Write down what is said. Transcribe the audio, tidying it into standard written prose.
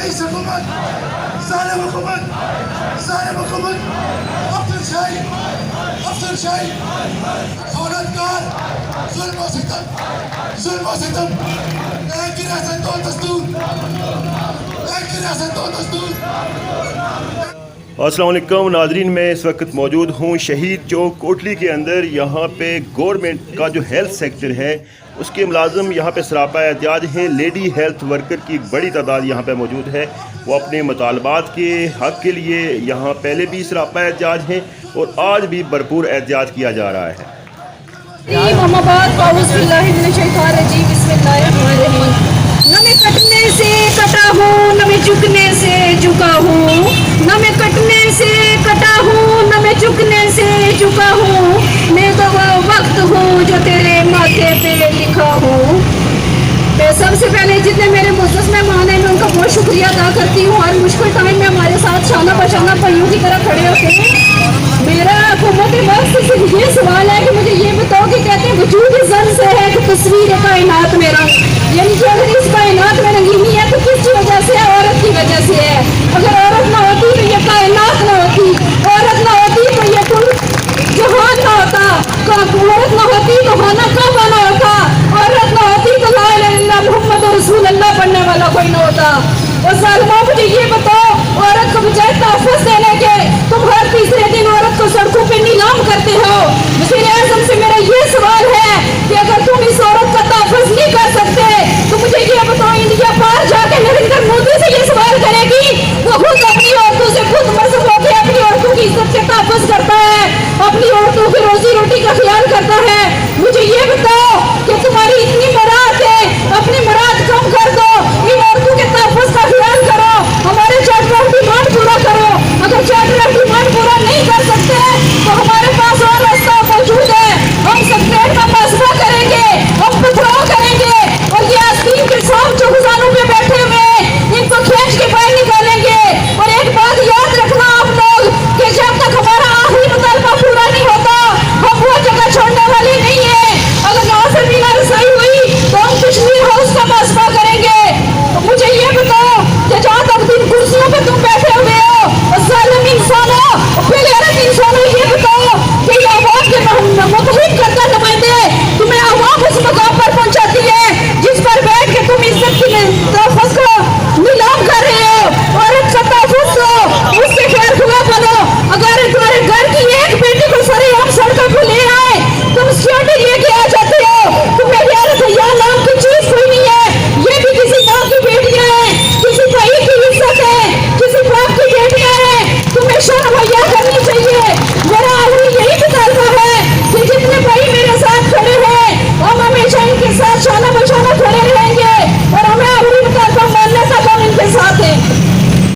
رئیس حکومت، ظالم حکومت، ظالم حکومت، افسر شاہی، خونتگار، ظلم و ستم، ظلم و ستم، ایک ہی ریاست دو دستور، ایک ہی ریاست دو دستور۔ السلام علیکم ناظرین، میں اس وقت موجود ہوں شہید چوک کوٹلی کے اندر۔ یہاں پہ گورنمنٹ کا جو ہیلتھ سیکٹر ہے اس کے ملازم یہاں پہ سراپا احتجاج ہیں۔ لیڈی ہیلتھ ورکر کی بڑی تعداد یہاں پہ موجود ہے، وہ اپنے مطالبات کے حق کے لیے یہاں پہلے بھی سراپا احتجاج ہیں اور آج بھی بھرپور احتجاج کیا جا رہا ہے۔ نہ میں کٹنے سے کٹا ہوں، نہ میں جھکنے سے جھکا ہوں، نہ میں کٹنے سے کٹا ہوں، نہ میں جھکنے سے جھکا ہوں، میں تو وہ وقت ہوں جو تیرے ماتھے پہ لکھا ہوں۔ میں سب سے پہلے جتنے میرے معزز مہمان ہیں میں ان کا بہت شکریہ ادا کرتی ہوں، اور مشکل ٹائم میں ہمارے ساتھ شانہ بشانہ بھائیوں کی طرح کھڑے ہوتے ہیں۔ میرا حکومت وقت سے صرف یہ سوال ہے کہ مجھے یہ بتاؤ کہ کہتے ہیں وجود زن سے ہے کہ تصویر کائنات میرا، یعنی کہ اگر اس کائنات میں رنگینی ہے تو کس کی وجہ سے ہے؟ عورت کی وجہ سے ہے۔ اگر عورت نہ ہوتی تو یہ کائنات نہ ہوتی، عورت نہ ہوتی تو یہ کل جہان نہ ہوتا، عورت نہ ہوتی تو خانہ کعبہ نہ ہوتا، عورت نہ ہوتی تو لا الہ الا اللہ محمد رسول اللہ پڑھنے والا کوئی نہ ہوتا۔ اور ظالموں مجھے یہ بتاؤ